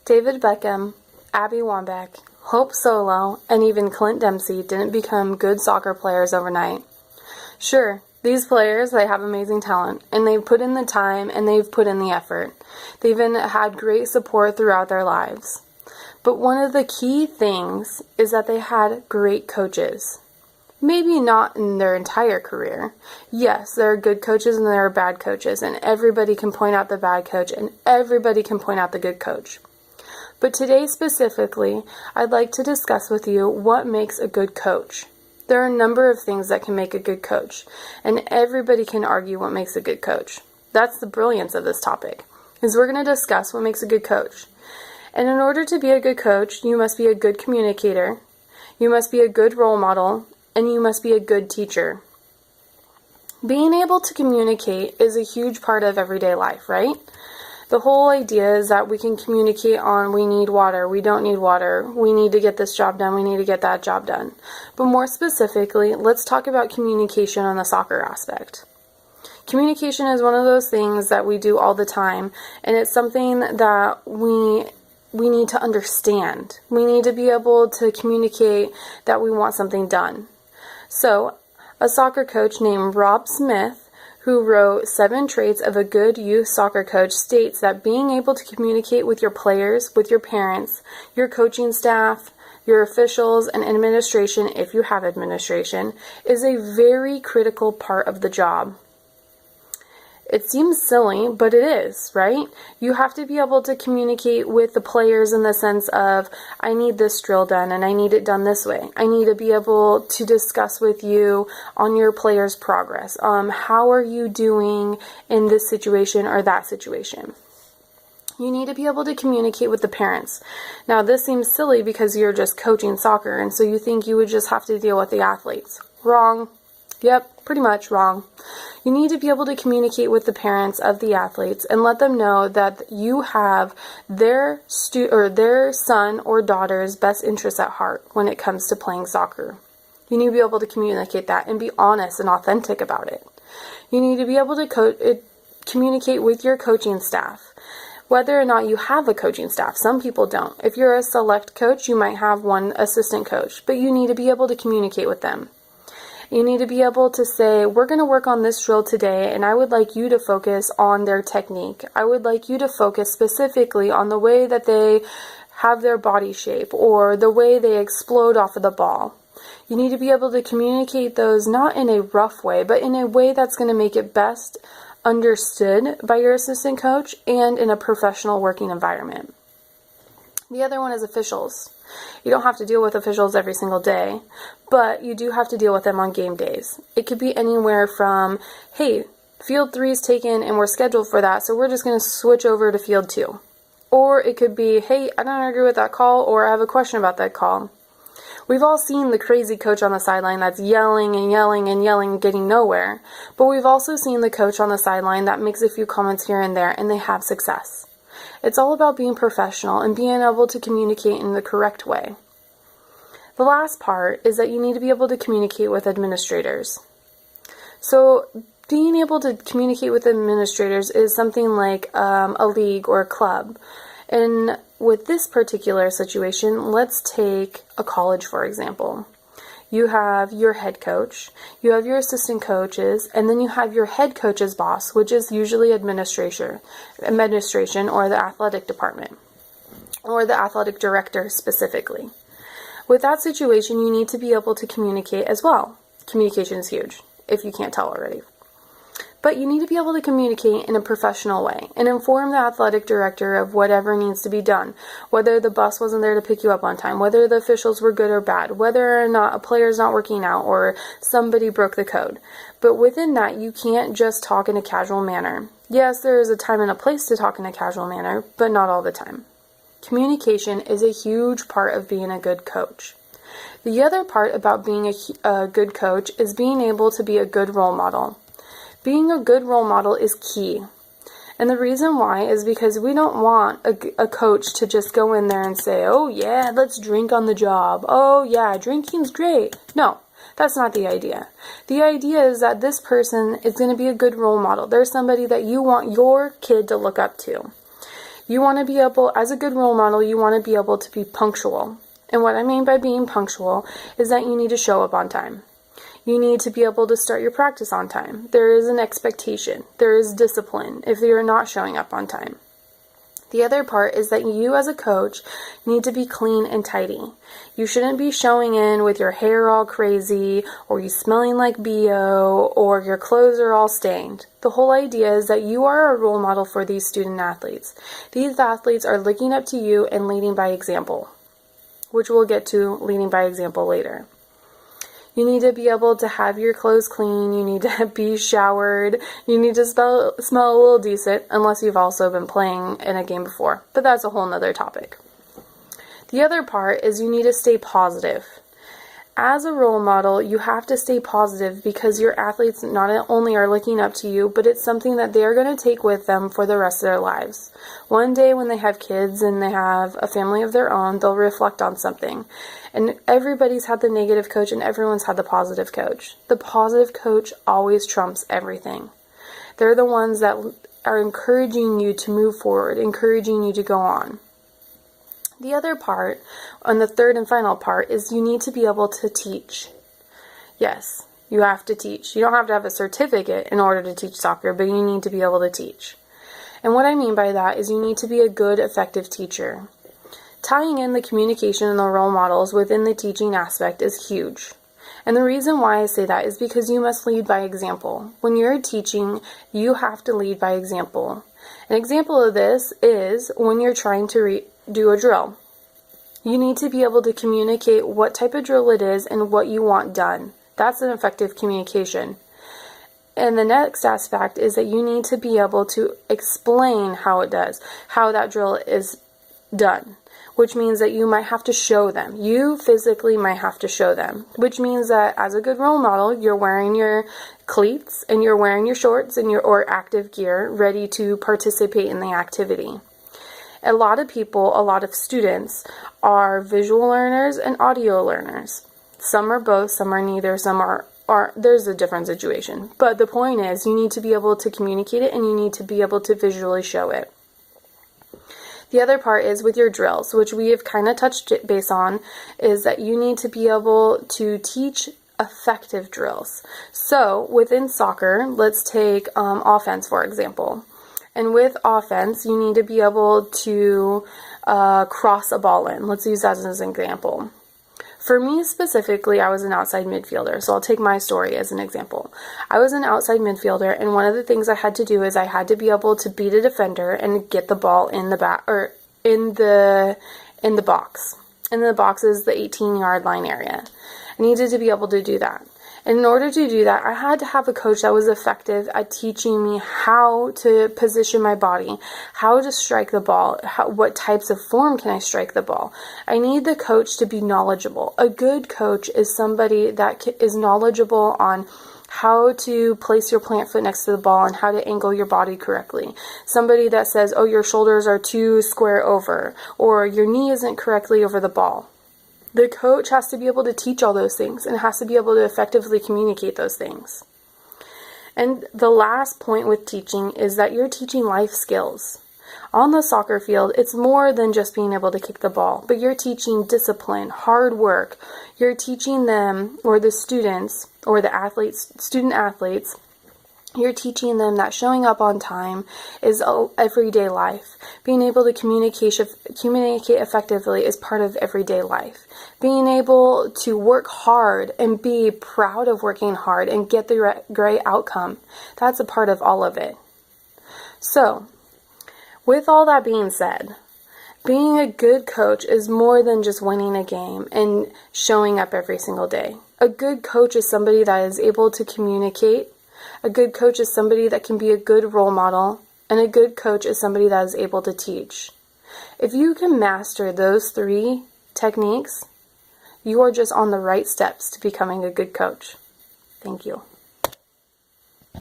David Beckham, Abby Wambach, Hope Solo, and even Clint Dempsey didn't become good soccer players overnight. Sure, these players, they have amazing talent, and they've put in the time and they've put in the effort. They've even had great support throughout their lives. But one of the key things is that they had great coaches. Maybe not in their entire career. Yes, there are good coaches and there are bad coaches, and everybody can point out the bad coach and everybody can point out the good coach. But today specifically, I'd like to discuss with you what makes a good coach. There are a number of things that can make a good coach, and everybody can argue what makes a good coach. That's the brilliance of this topic, is we're going to discuss what makes a good coach. And in order to be a good coach, you must be a good communicator, you must be a good role model, and you must be a good teacher. Being able to communicate is a huge part of everyday life, right? The whole idea is that we can communicate on we need water, we don't need water, we need to get this job done, we need to get that job done. But more specifically, let's talk about communication on the soccer aspect. Communication is one of those things that we do all the time, and it's something that we need to understand. We need to be able to communicate that we want something done. So, a soccer coach named Rob Smith, who wrote 7 Traits of a Good Youth Soccer Coach, states that being able to communicate with your players, with your parents, your coaching staff, your officials, and administration, if you have administration, is a very critical part of the job. It seems silly, but it is, right? You have to be able to communicate with the players in the sense of, I need this drill done and I need it done this way. I need to be able to discuss with you on your player's progress. How are you doing in this situation or that situation? You need to be able to communicate with the parents. Now, this seems silly because you're just coaching soccer, and so you think you would just have to deal with the athletes. Wrong. Yep, pretty much wrong. You need to be able to communicate with the parents of the athletes and let them know that you have their son or daughter's best interests at heart when it comes to playing soccer. You need to be able to communicate that and be honest and authentic about it. You need to be able to communicate with your coaching staff. Whether or not you have a coaching staff, some people don't. If you're a select coach, you might have one assistant coach, but you need to be able to communicate with them. You need to be able to say, we're going to work on this drill today, and I would like you to focus on their technique. I would like you to focus specifically on the way that they have their body shape or the way they explode off of the ball. You need to be able to communicate those not in a rough way, but in a way that's going to make it best understood by your assistant coach and in a professional working environment. The other one is officials. You don't have to deal with officials every single day, but you do have to deal with them on game days. It could be anywhere from, hey, field 3 is taken and we're scheduled for that, so we're just going to switch over to field 2. Or it could be, hey, I don't agree with that call, or I have a question about that call. We've all seen the crazy coach on the sideline that's yelling and yelling and yelling, getting nowhere, but we've also seen the coach on the sideline that makes a few comments here and there and they have success. It's all about being professional and being able to communicate in the correct way. The last part is that you need to be able to communicate with administrators. So being able to communicate with administrators is something like a league or a club. And with this particular situation, let's take a college, for example. You have your head coach, you have your assistant coaches, and then you have your head coach's boss, which is usually administration or the athletic department, or the athletic director specifically. With that situation, you need to be able to communicate as well. Communication is huge, if you can't tell already. But you need to be able to communicate in a professional way and inform the athletic director of whatever needs to be done, whether the bus wasn't there to pick you up on time, whether the officials were good or bad, whether or not a player's not working out or somebody broke the code. But within that, you can't just talk in a casual manner. Yes, there is a time and a place to talk in a casual manner, but not all the time. Communication is a huge part of being a good coach. The other part about being a good coach is being able to be a good role model. Being a good role model is key. And the reason why is because we don't want a coach to just go in there and say, oh yeah, let's drink on the job. Oh yeah, drinking's great. No, that's not the idea. The idea is that this person is going to be a good role model. There's somebody that you want your kid to look up to. You want to be able, as a good role model, you want to be able to be punctual. And what I mean by being punctual is that you need to show up on time. You need to be able to start your practice on time. There is an expectation. There is discipline if you're not showing up on time. The other part is that you as a coach need to be clean and tidy. You shouldn't be showing in with your hair all crazy, or you smelling like BO, or your clothes are all stained. The whole idea is that you are a role model for these student athletes. These athletes are looking up to you and leading by example, which we'll get to leading by example later. You need to be able to have your clothes clean. You need to be showered. You need to smell a little decent, unless you've also been playing in a game before. But that's a whole nother topic. The other part is you need to stay positive. As a role model, you have to stay positive because your athletes not only are looking up to you, but it's something that they're going to take with them for the rest of their lives. One day when they have kids and they have a family of their own, they'll reflect on something. And everybody's had the negative coach and everyone's had the positive coach. The positive coach always trumps everything. They're the ones that are encouraging you to move forward, encouraging you to go on. The other part, and the third and final part, is you need to be able to teach. Yes, you have to teach. You don't have to have a certificate in order to teach soccer, but you need to be able to teach. And what I mean by that is you need to be a good, effective teacher. Tying in the communication and the role models within the teaching aspect is huge. And the reason why I say that is because you must lead by example. When you're teaching, you have to lead by example. An example of this is when you're trying to do a drill. You need to be able to communicate what type of drill it is and what you want done. That's an effective communication. And the next aspect is that you need to be able to explain how that drill is done, which means that you might have to show them. You physically might have to show them, which means that as a good role model, you're wearing your cleats and you're wearing your shorts and or active gear ready to participate in the activity. A lot of people, a lot of students are visual learners and audio learners. Some are both, some are neither, some are there's a different situation. But the point is you need to be able to communicate it and you need to be able to visually show it. The other part is with your drills, which we have kind of touched base on, is that you need to be able to teach effective drills. So within soccer, let's take offense, for example. And with offense, you need to be able to cross a ball in. Let's use that as an example. For me specifically, I was an outside midfielder, so I'll take my story as an example. I was an outside midfielder, and one of the things I had to do is I had to be able to beat a defender and get the ball in the back or in the box. And the box is the 18-yard line area. I needed to be able to do that. And in order to do that, I had to have a coach that was effective at teaching me how to position my body, how to strike the ball, what types of form can I strike the ball. I need the coach to be knowledgeable. A good coach is somebody that is knowledgeable on how to place your plant foot next to the ball and how to angle your body correctly. Somebody that says, oh, your shoulders are too square over, or your knee isn't correctly over the ball. The coach has to be able to teach all those things and has to be able to effectively communicate those things. And the last point with teaching is that you're teaching life skills. On the soccer field, it's more than just being able to kick the ball, but you're teaching discipline, hard work. You're teaching them, or the students, or the athletes, student athletes, you're teaching them that showing up on time is everyday life. Being able to communicate effectively is part of everyday life. Being able to work hard and be proud of working hard and get the great outcome, that's a part of all of it. So, with all that being said, being a good coach is more than just winning a game and showing up every single day. A good coach is somebody that is able to communicate. A good coach is somebody that can be a good role model, and a good coach is somebody that is able to teach. If you can master those 3 techniques, you are just on the right steps to becoming a good coach. Thank you.